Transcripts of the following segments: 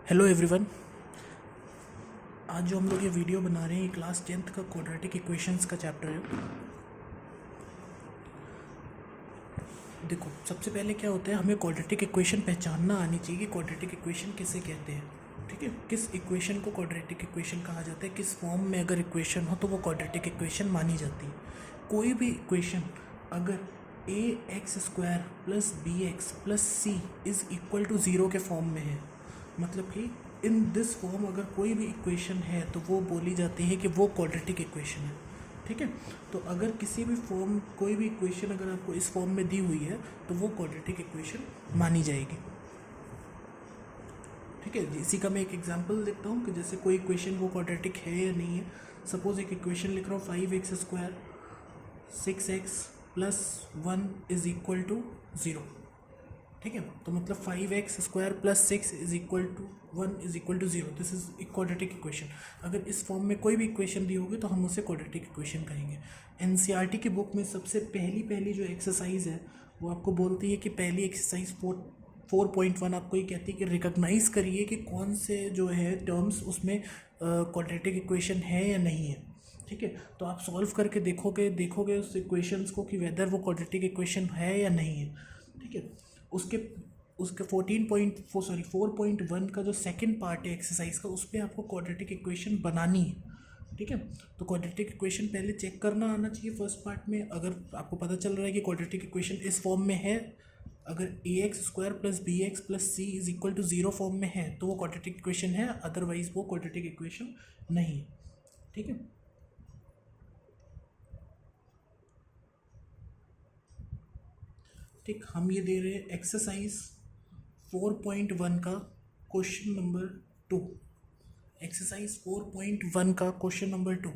Hello everyone. आज जो हम लोग ये वीडियो बना रहे हैं ये क्लास 10th का क्वाड्रेटिक इक्वेशंस का चैप्टर है। देखो, सबसे पहले क्या होता है, हमें क्वाड्रेटिक इक्वेशन पहचानना आनी चाहिए कि क्वाड्रेटिक इक्वेशन किसे कहते हैं। ठीक है, किस इक्वेशन को क्वाड्रेटिक इक्वेशन कहा जाता है, किस फॉर्म में अगर इक्वेशन हो तो वो क्वाड्रेटिक इक्वेशन मानी जाती है। कोई भी इक्वेशन अगर a x square plus b x plus c is equal to zero के फॉर्म में है, मतलब कि इन दिस फॉर्म अगर कोई भी इक्वेशन है तो वो बोली जाती है कि वो क्वाड्रेटिक इक्वेशन है। ठीक है, तो अगर किसी भी फॉर्म कोई भी इक्वेशन अगर आपको इस फॉर्म में दी हुई है तो वो क्वाड्रेटिक इक्वेशन मानी जाएगी। ठीक है, इसी का मैं एक एग्जांपल देखता हूँ कि जैसे कोई इक्वेशन वो क्वाड्रेटिक है या नहीं है। सपोज एक इक्वेशन लिख रहा हूँ 5x square 6x plus 1 is equal to 0। ठीक है, तो मतलब 5x square plus 6 is equal to 1 is equal to 0। This is quadratic equation. अगर इस फॉर्म में कोई भी इक्वेशन दी होगी तो हम उसे क्वाड्रेटिक इक्वेशन कहेंगे। एनसीईआरटी की बुक में सबसे पहली जो एक्सरसाइज है वो आपको बोलती है कि पहली एक्सरसाइज 4.1 आपको ये कहती है कि रिकॉग्नाइज करिए कि कौन से जो है टर्म्स उसमें क्वाड्रेटिक इक्वेशन है या नहीं है। ठीक है, तो आप सॉल्व करके देखोगे उस इक्वेशंस को कि वेदर वो क्वाड्रेटिक इक्वेशन है या नहीं है। ठीक है, उसके 4.1 का जो सेकंड पार्ट है एक्सरसाइज का, उस पर आपको क्वाड्रेटिक इक्वेशन बनानी है। ठीक है, तो क्वाड्रेटिक इक्वेशन पहले चेक करना आना चाहिए फर्स्ट पार्ट में। अगर आपको पता चल रहा है कि क्वाड्रेटिक इक्वेशन इस फॉर्म में है, अगर a x square plus b x plus c is equal to 0 form में है तो वो क्वाड्रेटिक इक्वेशन है, अदरवाइज वो क्वाड्रेटिक इक्वेशन नहीं है। ठीक है, ठीक, हम ये दे रहे हैं एक्सरसाइज 4.1 का क्वेश्चन नंबर 2। एक्सरसाइज 4.1 का क्वेश्चन नंबर 2।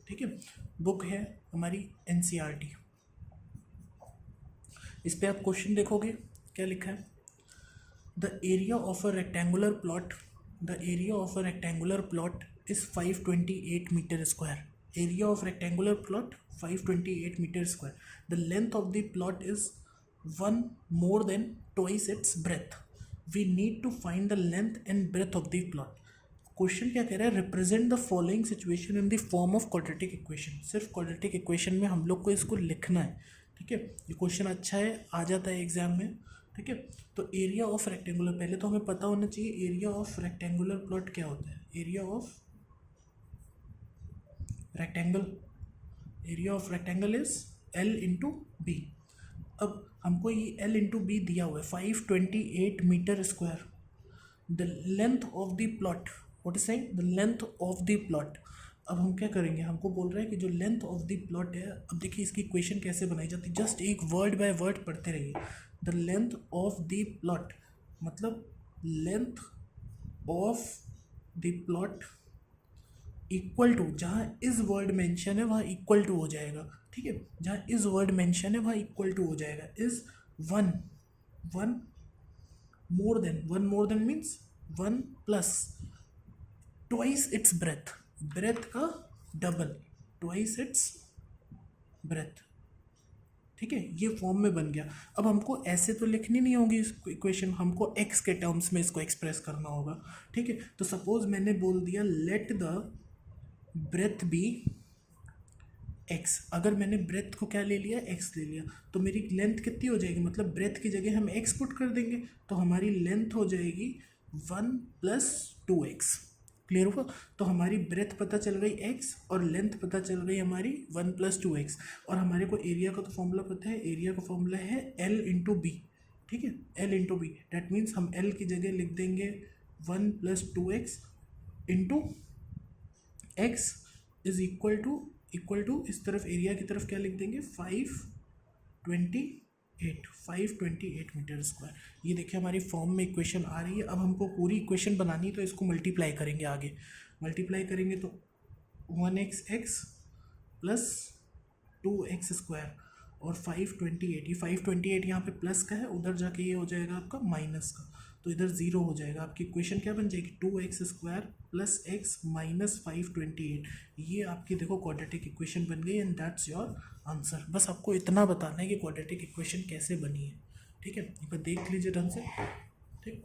ठीक है, बुक है हमारी एनसीईआरटी। इस पे आप क्वेश्चन देखोगे क्या लिखा है। The area of a rectangular plot is 528 metre square. Area of rectangular plot 528 metre square. The length of the plot is 1 more than twice its breadth. We need to find the length and breadth of the plot. Question क्या कह रहा है, represent the following situation in the form of quadratic equation. सिर्फ quadratic equation में हम लोग को इसको लिखना है। ठीक है, ये क्वेश्चन अच्छा है, आ जाता है एग्जाम में। ठीक है, तो एरिया ऑफ रेक्टेंगुलर, पहले तो हमें पता होना चाहिए एरिया ऑफ रेक्टेंगुलर प्लॉट क्या होता है। Area of rectangle is L into B. अब हमको ये L इंटू बी दिया हुआ है 528 metre square. The length of the plot, what is saying, the length of the plot. अब हम क्या करेंगे, हमको बोल रहा है कि जो लेंथ ऑफ द प्लॉट है, अब देखिए इसकी इक्वेशन कैसे बनाई जाती है, जस्ट एक वर्ड बाय वर्ड पढ़ते रहिए। The length of the plot मतलब length of the plot equal to, जहाँ इस वर्ड मेंशन है वहाँ इक्वल टू हो जाएगा। ठीक है, जहाँ इस वर्ड मेंशन है वहाँ इक्वल टू हो जाएगा। Is one more than means 1 plus twice its breath का डबल, ट्वाइस इट्स ब्रेथ। ठीक है, ये फॉर्म में बन गया। अब हमको ऐसे तो लिखनी नहीं होगी इस इक्वेशन, हमको एक्स के टर्म्स में इसको एक्सप्रेस करना होगा। ठीक है, तो सपोज मैंने बोल दिया let the breadth be x. अगर मैंने ब्रेथ को क्या ले लिया, एक्स ले लिया, तो मेरी लेंथ कितनी हो जाएगी, मतलब ब्रेथ की जगह हम एक्स पुट कर देंगे तो हमारी लेंथ हो जाएगी 1 प्लस 2x। क्लियर हुआ, तो हमारी ब्रेथ पता चल गई x और लेंथ पता चल गई हमारी 1 प्लस 2x। और हमारे को एरिया का तो फॉर्मूला पता है, एरिया का फॉर्मूला है L इंटू बी। ठीक है, L into B, that means हम L की जगह लिख देंगे 1 plus 2x into x is equal to इस तरफ एरिया की तरफ क्या लिख देंगे 528 मीटर स्क्वायर। ये देखिए हमारी फॉर्म में इक्वेशन आ रही है। अब हमको पूरी इक्वेशन बनानी है तो इसको मल्टीप्लाई करेंगे, आगे मल्टीप्लाई करेंगे तो 1x प्लस 2x स्क्वायर और 528, ये 528 यहाँ पे प्लस का है, उधर जाके ये हो जाएगा आपका माइनस का, तो इधर 0 हो जाएगा। आपकी इक्वेशन क्या बन जाएगी 2x square plus x minus 528। ये आपकी देखो क्वाड्रेटिक इक्वेशन बन गई एंड दैट्स योर आंसर। बस आपको इतना बताना है कि क्वाड्रेटिक इक्वेशन कैसे बनी है। ठीक है, एक बार देख लीजिए ढंग से। ठीक,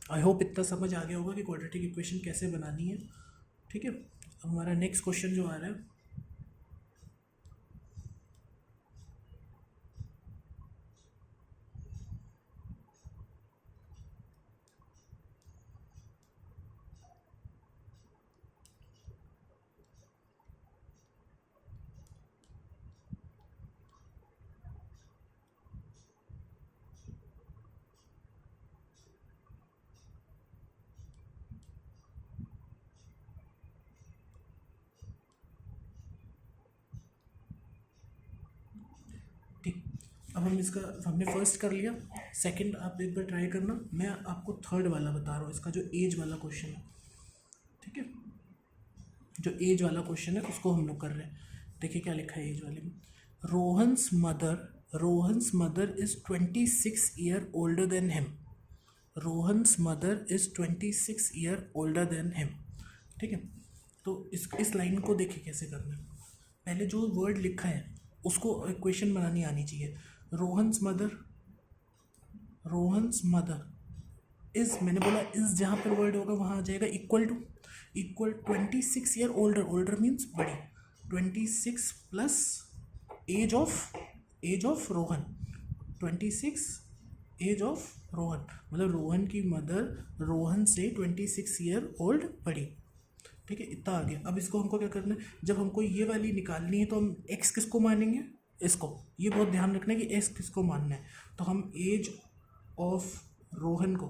आई होप इतना समझ आ गया होगा कि क्वाड्रेटिक इक्वेशन कैसे बनानी है। ठीक है, अब हमारा नेक्स्ट क्वेश्चन जो आ रहा है, ठीक, अब हमने फर्स्ट कर लिया, सेकंड आप एक बार ट्राई करना, मैं आपको थर्ड वाला बता रहा हूँ, इसका जो एज वाला क्वेश्चन है। ठीक है, जो एज वाला क्वेश्चन है उसको हम लोग कर रहे हैं। देखिए क्या लिखा है एज वाले में, Rohan's mother is 26 year older than him. Rohan's mother is 26 year older than him. ठीक है, तो इस लाइन को देखिए कैसे करना है। पहले जो वर्ड लिखा है उसको इक्वेशन बनानी आनी चाहिए। रोहन्स मदर इज, मैंने बोला इज जहाँ पर वर्ड होगा वहाँ आ जाएगा इक्वल 26 ईयर ओल्डर मीन्स बड़ी, 26 plus age of Rohan, 26 age of Rohan, मतलब रोहन की मदर रोहन से 26 ईयर ओल्ड बड़ी। ठीक है, इतना आ गया। अब इसको हमको क्या करना है, जब हमको ये वाली निकालनी है तो हम एक्स किसको मानेंगे, इसको, ये बहुत ध्यान रखना है कि एक्स किसको मानना है। तो हम एज ऑफ रोहन को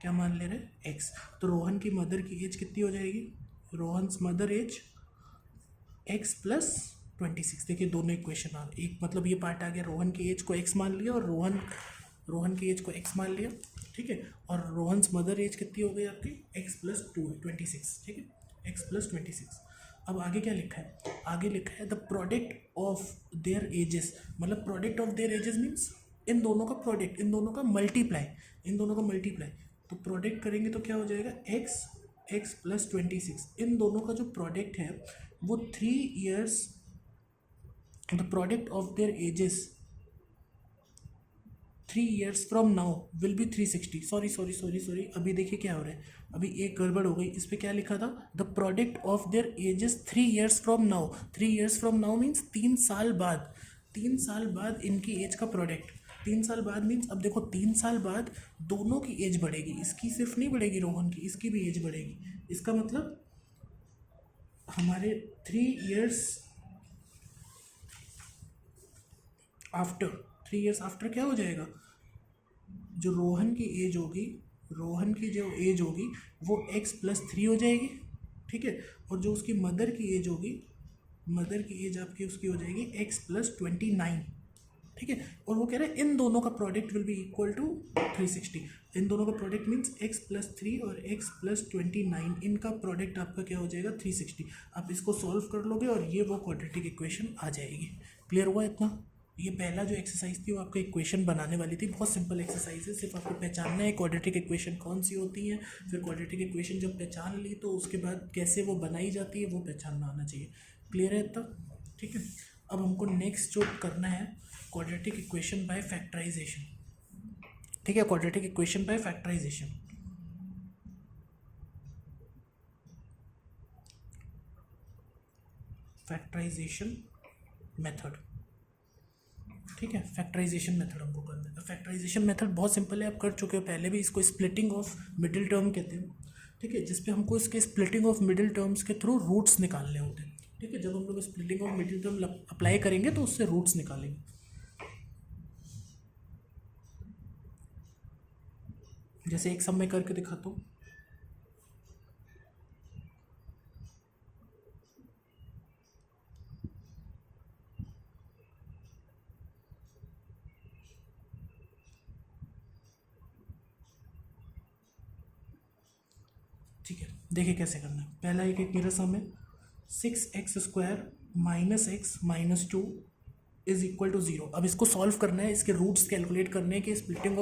क्या मान ले रहे हैं, एक्स। तो रोहन की मदर की एज कितनी हो जाएगी, Rohan's mother age x plus 26। देखिए दोनों इक्वेशन आ, एक मतलब ये पार्ट आ गया, रोहन की एज को एक्स मान लिया और रोहन की एज को एक्स मान लिया। ठीक है, और रोहन्स मदर एज कितनी हो गई आपकी, एक्स प्लस 2 है, 26। ठीक है, एक्स प्लस 26। अब आगे क्या लिखा है, आगे लिखा है the product of their ages, मतलब product of their ages means इन दोनों का प्रोडक्ट, इन दोनों का मल्टीप्लाई। तो प्रोडक्ट करेंगे तो क्या हो जाएगा, एक्स प्लस 26। इन दोनों का जो प्रोडक्ट है वो 3 years, the product of their edges 3 years from now will be 360। Sorry, अभी देखिए क्या हो रहा है, अभी एक गड़बड़ हो गई। इस पर क्या लिखा था, the product of their edges 3 years from now. 3 years from now means 3 साल बाद, 3 साल बाद इनकी एज का प्रोडक्ट। 3 साल बाद मीन्स, अब देखो 3 साल बाद दोनों की एज बढ़ेगी, इसकी सिर्फ नहीं बढ़ेगी रोहन की, इसकी भी एज बढ़ेगी। इसका मतलब हमारे 3 ईयर्स आफ्टर क्या हो जाएगा, जो रोहन की एज होगी वो x प्लस 3 हो जाएगी। ठीक है, और जो उसकी मदर की एज होगी, मदर की एज आपकी उसकी हो जाएगी x प्लस 29। ठीक है, और वो कह रहे हैं इन दोनों का product will be equal to 360। इन दोनों का प्रोडक्ट मीन्स x प्लस 3 और x प्लस 29, इनका प्रोडक्ट आपका क्या हो जाएगा, 360। आप इसको सॉल्व कर लोगे और ये वो क्वाड्रेटिक इक्वेशन आ जाएगी। क्लियर हुआ इतना। ये पहला जो एक्सरसाइज थी वो आपको इक्वेशन बनाने वाली थी, बहुत सिंपल एक्सरसाइज है, सिर्फ आपको पहचानना है क्वाड्रेटिक इक्वेशन कौन सी होती है। फिर क्वाड्रेटिक इक्वेशन जब पहचान ली तो उसके बाद कैसे वो बनाई जाती है वो पहचानना आना चाहिए। क्लियर है इतना। ठीक है, अब हमको नेक्स्ट जो करना है क्वाड्रेटिक इक्वेशन बाय फैक्टराइजेशन। ठीक है, quadratic equation by factorisation. Factorisation method. ठीक है, फैक्टराइजेशन मेथड हमको करना है। फैक्टराइजेशन मेथड बहुत सिंपल है, आप कर चुके हो पहले भी। इसको स्प्लिटिंग ऑफ मिडिल टर्म कहते हैं। ठीक है, जिसपे हमको इसके स्प्लिटिंग ऑफ मिडिल टर्म्स के थ्रू रूट्स निकालने होते हैं। ठीक है, जब हम लोग splitting of middle term apply करेंगे तो उससे रूट्स निकालेंगे। जैसे एक सब मैं करके दिखाता हूँ। ठीक है, देखिए कैसे करना है। पहला एक मेरा सम है 6x² minus x minus 2 is equal to 0। अब इसको सॉल्व करना है, इसके रूट्स कैलकुलेट करने हैं कि स्प्लिटिंग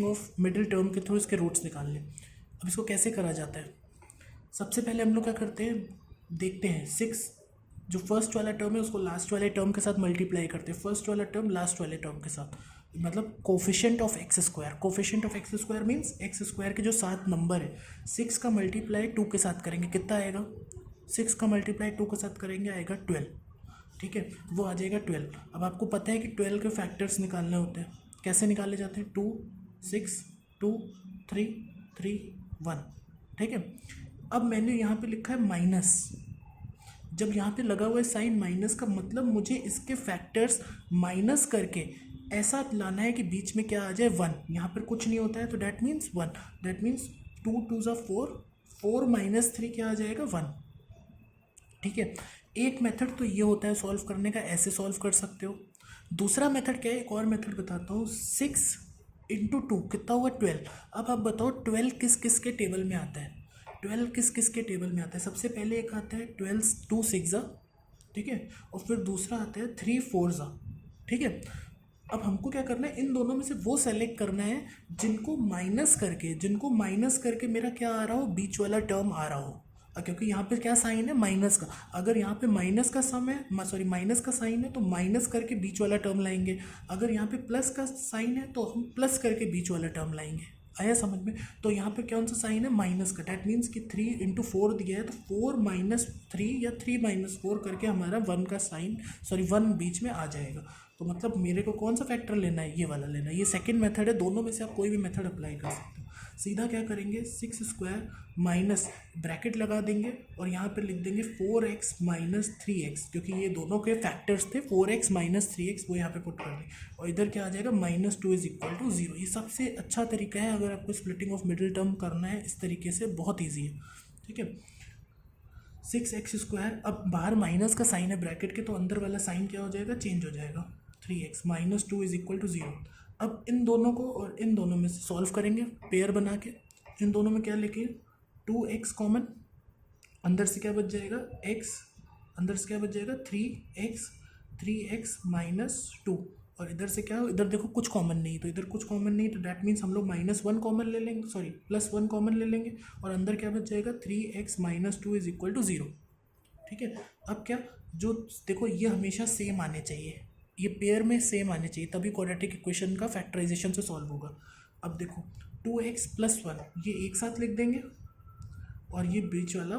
ऑफ मिडिल टर्म के थ्रू इसके रूट्स निकालने। अब इसको कैसे करा जाता है, सबसे पहले हम लोग क्या करते हैं, देखते हैं 6 जो फर्स्ट वाला टर्म है उसको लास्ट वाले टर्म के साथ मल्टीप्लाई करते हैं, फर्स्ट वाला टर्म लास्ट वाले टर्म के साथ। मतलब coefficient of x square. Coefficient of x square means x square के जो 7 नंबर है, 6 का मल्टीप्लाई 2 के साथ करेंगे कितना आएगा, 6 का मल्टीप्लाई 2 के साथ करेंगे आएगा 12, ठीक है, वो आ जाएगा 12। अब आपको पता है कि 12 के फैक्टर्स निकालने होते हैं, कैसे निकाले जाते हैं, 2 6 2 3 3 1, ठीक है। अब मैंने यहाँ पे लिखा है माइनस, जब यहाँ पे लगा हुआ है साइन माइनस का मतलब मुझे इसके फैक्टर्स माइनस करके ऐसा लाना है कि बीच में क्या आ जाए 1, यहाँ पर कुछ नहीं होता है तो डैट मीन्स 1, डैट मीन्स 2 2 ज़ा 4, 4 - 3 क्या आ जाएगा 1, ठीक है। एक मेथड तो ये होता है सॉल्व करने का, ऐसे सॉल्व कर सकते हो। दूसरा मेथड क्या है, एक और मेथड बताता हूँ, 6 × 2 कितना हुआ 12। अब आप बताओ 12 किस किस के टेबल में आता है, 12 किस किस के टेबल में आता है। सबसे पहले एक आता है 12 2 6 ठीक है, और फिर दूसरा आता है 3 4 ठीक है। अब हमको क्या करना है, इन दोनों में से वो सेलेक्ट करना है जिनको माइनस करके मेरा क्या आ रहा हो, बीच वाला टर्म आ रहा हो। क्योंकि यहाँ पे क्या साइन है, माइनस का, अगर यहाँ पे माइनस का सम है, सॉरी माइनस का साइन है तो माइनस करके बीच वाला टर्म लाएंगे, अगर यहाँ पे प्लस का साइन है तो हम प्लस करके बीच वाला टर्म लाएंगे। आया समझ में। तो यहाँ पे कौन सा साइन है, माइनस का, डैट मीन्स कि 3 × 4 दिया है तो 4 - 3 या 3 - 4 करके हमारा 1 का साइन, सॉरी 1 बीच में आ जाएगा। तो मतलब मेरे को कौन सा फैक्टर लेना है, ये वाला लेना है। ये सेकंड मेथड है, दोनों में से आप कोई भी मेथड अप्लाई कर सकते हो। सीधा क्या करेंगे, 6² माइनस ब्रैकेट लगा देंगे और यहाँ पे लिख देंगे 4x - 3x, क्योंकि ये दोनों के फैक्टर्स थे, 4x - 3x, वो यहाँ पे पुट कर दें और इधर क्या आ जाएगा, -2 = 0। ये सबसे अच्छा तरीका है अगर आपको स्प्लिटिंग ऑफ मिडिल टर्म करना है, इस तरीके से बहुत ईजी है, ठीक है। 6x², अब बाहर माइनस का साइन है ब्रैकेट के, तो अंदर वाला साइन क्या हो जाएगा, चेंज हो जाएगा, 3x -2 = 0। अब इन दोनों को और इन दोनों में से सॉल्व करेंगे पेयर बना के। इन दोनों में क्या लेके 2x कॉमन, अंदर से क्या बच जाएगा x, अंदर से क्या बच जाएगा 3x -2, और इधर से क्या, इधर देखो कुछ कॉमन नहीं, तो इधर कुछ कॉमन नहीं, तो डैट मीन्स हम लोग -1 कॉमन ले लेंगे, सॉरी +1 कॉमन ले लेंगे, और अंदर क्या बच जाएगा 3x -2 = 0, ठीक है। अब क्या, जो देखो ये हमेशा सेम आने चाहिए, ये पेयर में सेम आने चाहिए, तभी क्वाड्रेटिक इक्वेशन का फैक्टराइजेशन से सॉल्व होगा। अब देखो 2x + 1 ये एक साथ लिख देंगे और ये बीच वाला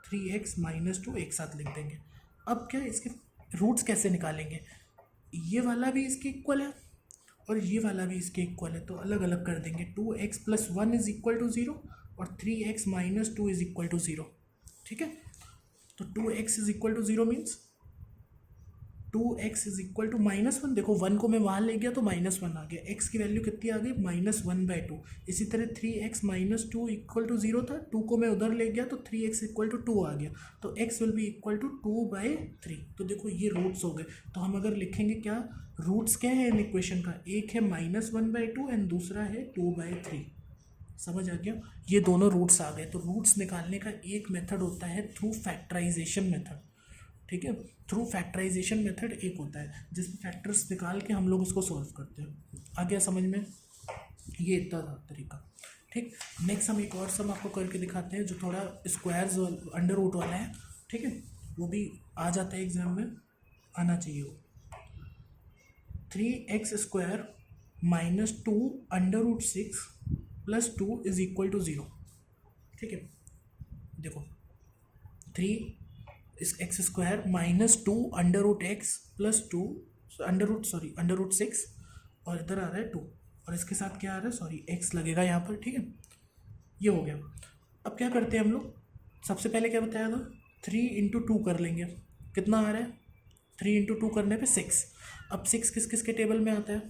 3x - 2 एक साथ लिख देंगे। अब क्या, इसके रूट्स कैसे निकालेंगे, ये वाला भी इसके इक्वल है और ये वाला भी इसके इक्वल है, तो अलग अलग कर देंगे। 2x + 1 = 0 और 3x - 2 = 0, ठीक है। तो 2x = 0 मीन्स 2x = -1, देखो 1 को मैं वहाँ ले गया तो -1 आ गया, x की वैल्यू कितनी आ गई, -1/2। इसी तरह 3x - 2 = 0 था, 2 को मैं उधर ले गया तो 3x = 2 आ गया, तो x will be equal to 2/3। तो देखो ये रूट्स हो गए, तो हम अगर लिखेंगे क्या, रूट्स क्या है इन इक्वेशन का, एक है -1/2 एंड दूसरा है 2/3। समझ आ गया, ये दोनों रूट्स आ गए। तो रूट्स निकालने का एक मेथड होता है थ्रू फैक्टराइजेशन मेथड, ठीक है। थ्रू फैक्टराइजेशन मेथड एक होता है जिसमें फैक्टर्स निकाल के हम लोग उसको सॉल्व करते हैं। आ गया समझ में, ये इतना था तरीका, ठीक। नेक्स्ट हम एक और सम आपको करके दिखाते हैं जो थोड़ा स्क्वायर्स अंडर रूट वाला है, ठीक है, वो भी आ जाता है एग्जाम में, आना चाहिए वो। 3x² - 2 √6 + 2 = 0, ठीक है। देखो 3x² - 2 √x + 2 √6 और इधर आ रहा है 2 और इसके साथ क्या आ रहा है, सॉरी x लगेगा यहाँ पर, ठीक है। ये हो गया। अब क्या करते हैं हम लोग, सबसे पहले क्या बताया था, 3 × 2 कर लेंगे, कितना आ रहा है, 3 × 2 करने पे 6। अब 6 किस किस के टेबल में आता है,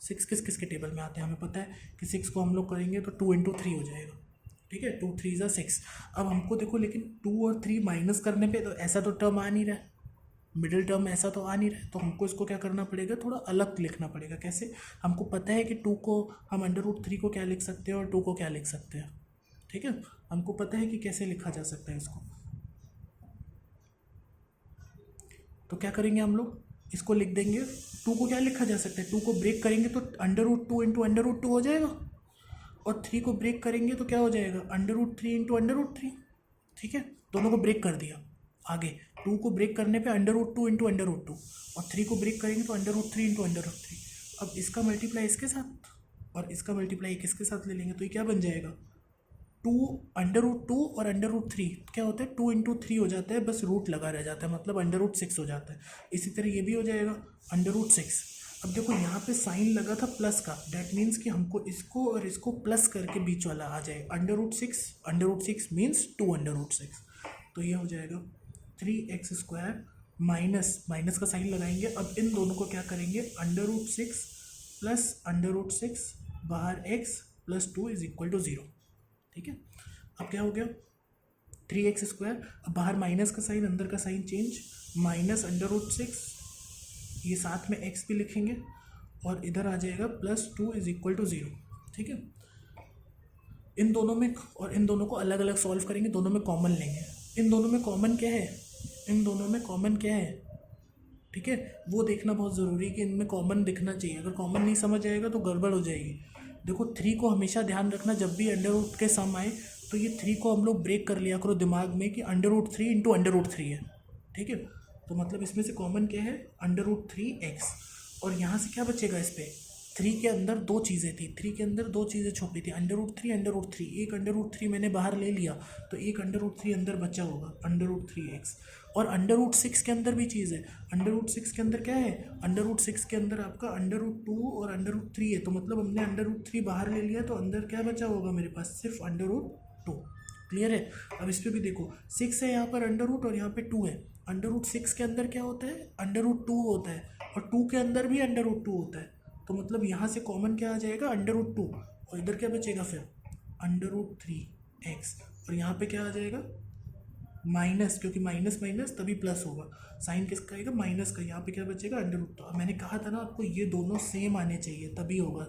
6 किस किस के टेबल में आते हैं, हमें पता है कि 6 को हम लोग करेंगे तो 2 × 3 हो जाएगा, ठीक है, 2 3 = 6। अब हमको देखो, लेकिन 2 और 3 माइनस करने पे तो ऐसा तो टर्म आ नहीं रहा है, मिडिल टर्म ऐसा तो आ नहीं रहा है, तो हमको इसको क्या करना पड़ेगा, थोड़ा अलग लिखना पड़ेगा। कैसे, हमको पता है कि 2 को हम √3 को क्या लिख सकते हैं और 2 को क्या लिख सकते हैं, ठीक है, हमको पता है कि कैसे लिखा जा सकता है इसको। तो क्या करेंगे हम लोग, इसको लिख देंगे, 2 को क्या लिखा जा सकता है, 2 को ब्रेक करेंगे तो √2 × √2 हो जाएगा, और 3 को ब्रेक करेंगे तो क्या हो जाएगा, √3 × √3, ठीक है। दोनों को ब्रेक कर दिया, आगे 2 को ब्रेक करने पे √2 × √2 और 3 को ब्रेक करेंगे तो √3 × √3। अब इसका मल्टीप्लाई इसके साथ और इसका मल्टीप्लाई किसके साथ ले लेंगे, तो ये क्या बन जाएगा, 2 और √3 क्या होता है, 2 × 3 हो जाता है, बस रूट लगा रह जाता है, मतलब √6 हो जाता है। इसी तरह ये भी हो जाएगा √6। अब देखो यहाँ पे साइन लगा था प्लस का, डैट मीन्स कि हमको इसको और इसको प्लस करके बीच वाला आ जाएगा, √6 मीन्स 2 √6, तो ये हो जाएगा 3x² माइनस का साइन लगाएंगे। अब इन दोनों को क्या करेंगे, √6 प्लस √6 बाहर x प्लस 2 = 0। ठीक है, अब क्या हो गया, 3x², अब बाहर माइनस का साइन अंदर का साइन चेंज, माइनस √6, ये साथ में x भी लिखेंगे और इधर आ जाएगा प्लस 2 = 0। ठीक है, इन दोनों में और इन दोनों को अलग अलग सॉल्व करेंगे, दोनों में कॉमन लेंगे। इन दोनों में कॉमन क्या है, इन दोनों में कॉमन क्या है, ठीक है, वो देखना बहुत ज़रूरी है कि इनमें कॉमन दिखना चाहिए। अगर कॉमन नहीं समझ आएगा तो गड़बड़ हो जाएगी। देखो 3 को हमेशा ध्यान रखना, जब भी अंडर रूट के सम आए तो ये 3 को हम लोग ब्रेक कर लिया करो दिमाग में कि √3 × √3 है। ठीक है, तो मतलब इसमें से कॉमन क्या है, √3x, और यहाँ से क्या बचेगा, इस पर 3 के अंदर दो चीज़ें थी, 3 के अंदर दो चीज़ें छुपी थी, √3 एक √3 मैंने बाहर ले लिया तो एक √3 अंदर बचा होगा, √3x। और √6 के अंदर भी चीज़ है, √6 के अंदर क्या है, √6 के अंदर आपका √2 और √3 है, तो मतलब हमने √3 बाहर ले लिया तो अंदर क्या बचा होगा मेरे पास, सिर्फ √2। क्लियर है। अब इस पर भी देखो 6 है यहाँ पर √ और यहाँ पे 2 है, √6 के अंदर क्या होता है, √2 होता है, और 2 के अंदर भी √2 होता है, तो मतलब यहाँ से कॉमन क्या आ जाएगा, √2, और इधर क्या बचेगा फिर √3x, और यहाँ पे क्या आ जाएगा माइनस, क्योंकि माइनस माइनस तभी प्लस होगा, साइन किसका आएगा, माइनस का, यहाँ पे क्या बचेगा √2। तो मैंने कहा था ना आपको ये दोनों सेम आने चाहिए तभी होगा।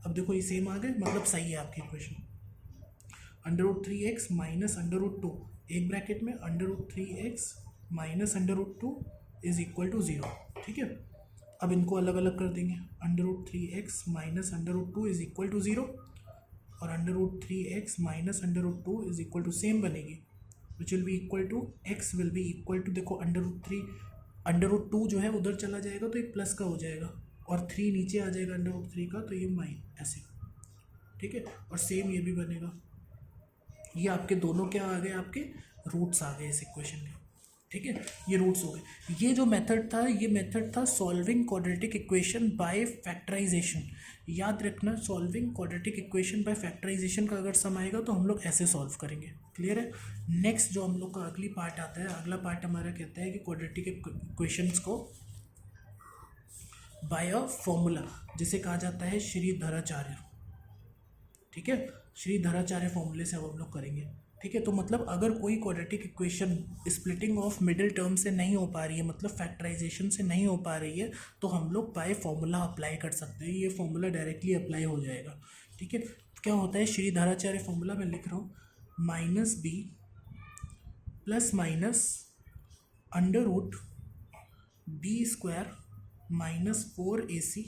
अब देखो ये सेम आ गए, मतलब सही है आपकी इक्वेशन। √3x माइनस √2, एक ब्रैकेट में √3x माइनस √2 = 0। ठीक है, अब इनको अलग अलग कर देंगे, √3x माइनस √2 = 0 और √3x माइनस √2 = सेम बनेगी, which will be equal to x will be equal to, देखो √2 जो है उधर चला जाएगा तो ये प्लस का हो जाएगा, और 3 नीचे आ जाएगा √3 का, तो ये ऐसे। ठीक है, और सेम ये भी बनेगा। ये आपके दोनों क्या आ गए, आपके रूट्स आ गए इस इक्वेशन के। ठीक है, ये रूट्स हो गए। ये जो मेथड था, ये मेथड था solving quadratic equation by factorisation. याद रखना, solving quadratic equation by factorisation का अगर सम आएगा तो हम लोग ऐसे सॉल्व करेंगे। क्लियर है। नेक्स्ट जो हम लोग का अगली पार्ट आता है, अगला पार्ट हमारा कहता है कि क्वाड्रेटिक इक्वेशंस को बाय अ फॉर्मूला, जिसे कहा जाता है श्रीधराचार्य। ठीक है, श्रीधराचार्य फॉर्मूले से अब हम लोग करेंगे। ठीक है, तो मतलब अगर कोई quadratic equation splitting of middle term से नहीं हो पा रही है, मतलब फैक्टराइजेशन से नहीं हो पा रही है, तो हम लोग बाय फॉर्मूला अप्लाई कर सकते हैं। ये फॉर्मूला डायरेक्टली अप्लाई हो जाएगा। ठीक है, क्या होता है श्रीधराचार्य फॉर्मूला, मैं लिख रहा हूँ -b plus minus √b² minus 4ac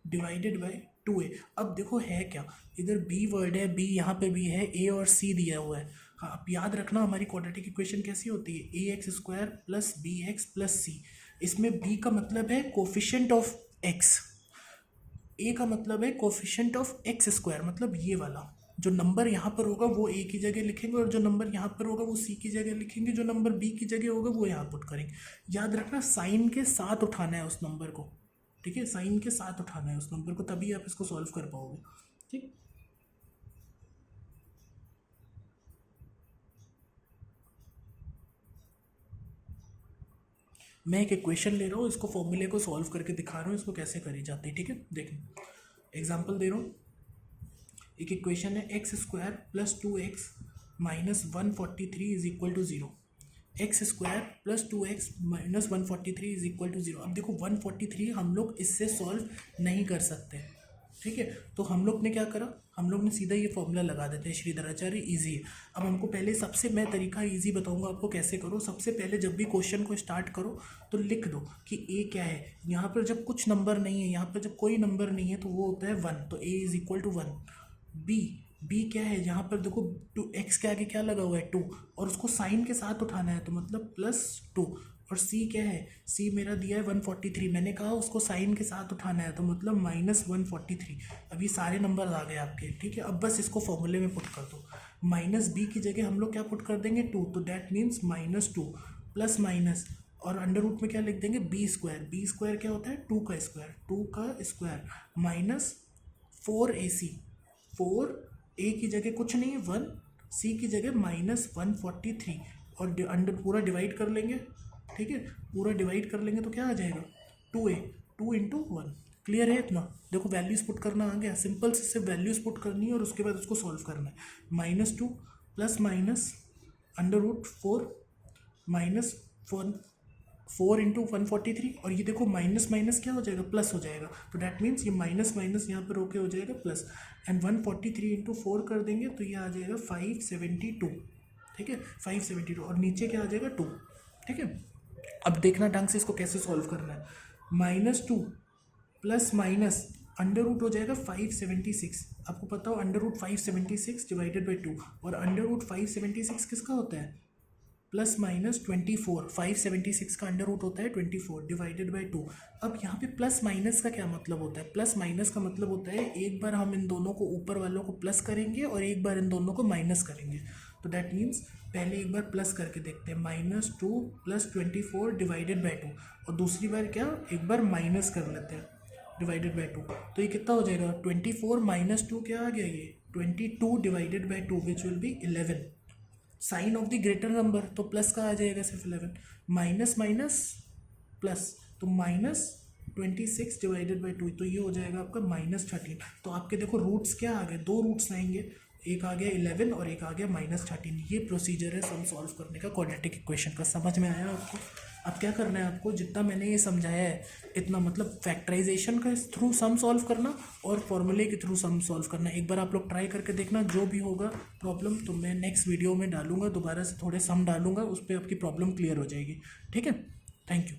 divided by 2a। अब देखो है क्या, इधर b वर्ड है, b यहाँ पे भी है, a और c दिया हुआ है। हाँ, अब याद रखना हमारी क्वाड्रेटिक इक्वेशन कैसी होती है, ax² plus bx plus c। इसमें b का मतलब है कोफिशिएंट ऑफ x, a का मतलब है कोफिशिएंट ऑफ x², मतलब ये वाला जो नंबर यहाँ पर होगा वो a की जगह लिखेंगे, और जो नंबर यहाँ पर होगा वो c की जगह लिखेंगे, जो नंबर b की जगह होगा वो यहाँ पुट करेंगे। याद रखना साइन के साथ उठाना है उस नंबर को। ठीक है, साइन के साथ उठाना है उस नंबर को, तभी आप इसको सॉल्व कर पाओगे। ठीक, मैं एक इक्वेशन ले रहा हूँ, इसको फॉर्मूले को सॉल्व करके दिखा रहा हूँ इसको कैसे करी जाती है। ठीक है, देखो एग्जांपल दे रहा हूँ। एक इक्वेशन है x² plus 2x minus 143 = 0, x² plus 2x minus 143 = 0। अब देखो 143 हम लोग इससे सॉल्व नहीं कर सकते। ठीक है, तो हम लोग ने क्या करा, हम लोग ने सीधा ये फॉर्मूला लगा देते हैं श्रीधराचार्य, इजी है। अब हमको पहले सबसे, मैं तरीका इजी बताऊंगा आपको कैसे करो। सबसे पहले जब भी क्वेश्चन को स्टार्ट करो तो लिख दो कि a क्या है। यहाँ पर जब कुछ नंबर नहीं है, यहाँ पर जब कोई नंबर नहीं है तो वो होता है 1, तो a = 1। b क्या है, यहाँ पर देखो 2x के आगे क्या लगा हुआ है 2, और उसको साइन के साथ उठाना है तो मतलब +2, और c क्या है, c मेरा दिया है 143, मैंने कहा उसको साइन के साथ उठाना है तो मतलब -143। अब ये सारे नंबर आ गए आपके, ठीक है। अब बस इसको फॉर्मूले में पुट कर दो, माइनस बी की जगह हम लोग क्या पुट कर देंगे 2, तो दैट मीन्स -2 प्लस माइनस और अंडर रूट में क्या लिख देंगे बी स्क्वायर क्या होता है 2 का स्क्वायर माइनस 4ac, 4a की जगह कुछ नहीं है 1, c की जगह -143 और अंडर पूरा डिवाइड कर लेंगे, ठीक है। पूरा डिवाइड कर लेंगे तो क्या आ जाएगा 2a, 2 × 1। क्लियर है इतना? देखो वैल्यूज पुट करना आ गया, सिंपल से सिर्फ वैल्यूज पुट करनी है और उसके बाद उसको सॉल्व करना है। -2 plus minus under root 4 minus 4 × 143 और ये देखो माइनस माइनस क्या हो जाएगा प्लस हो जाएगा, तो डैट मीन्स ये माइनस माइनस यहाँ पर रोके हो जाएगा प्लस, एंड 143 × 4 कर देंगे तो ये आ जाएगा 572, ठीक है 572 और नीचे क्या आ जाएगा 2, ठीक है। अब देखना ढंग से इसको कैसे सॉल्व करना है। -2 प्लस माइनस अंडर रूट हो जाएगा 576, आपको पता हो अंडर रूट 576 डिवाइडेड बाई 2 और अंडर रूट 576 किसका होता है प्लस माइनस 24, 576 का अंडर रूट होता है 24 डिवाइडेड बाई 2। अब यहाँ पे प्लस माइनस का क्या मतलब होता है, प्लस माइनस का मतलब होता है एक बार हम इन दोनों को ऊपर वालों को प्लस करेंगे और एक बार इन दोनों को माइनस करेंगे, तो दैट मीन्स पहले एक बार प्लस करके देखते हैं -2 प्लस 24 डिवाइडेड बाई 2 और दूसरी बार क्या एक बार माइनस कर लेते हैं डिवाइडेड बाई 2, तो ये कितना हो जाएगा 24 - 2 क्या आ गया ये 22 divided by 2 which will be 11। Sign of the greater number तो प्लस का आ जाएगा सिर्फ 11, माइनस माइनस प्लस तो -26 डिवाइडेड बाई 2, तो ये हो जाएगा आपका -13। तो आपके देखो रूट्स क्या आ गए, 2 रूट्स आएंगे, एक आ गया 11 और एक आ गया -13। ये प्रोसीजर है सम सॉल्व करने का क्वाड्रेटिक इक्वेशन का। समझ में आया आपको? अब क्या करना है आपको, जितना मैंने ये समझाया है इतना मतलब फैक्टराइजेशन के थ्रू सम सॉल्व करना और फॉर्मूले के थ्रू सम सॉल्व करना। एक बार आप लोग ट्राई करके देखना, जो भी होगा प्रॉब्लम तो मैं नेक्स्ट वीडियो में डालूंगा, दोबारा से थोड़े सम डालूंगा, उस पर आपकी प्रॉब्लम क्लियर हो जाएगी। ठीक है, थैंक यू।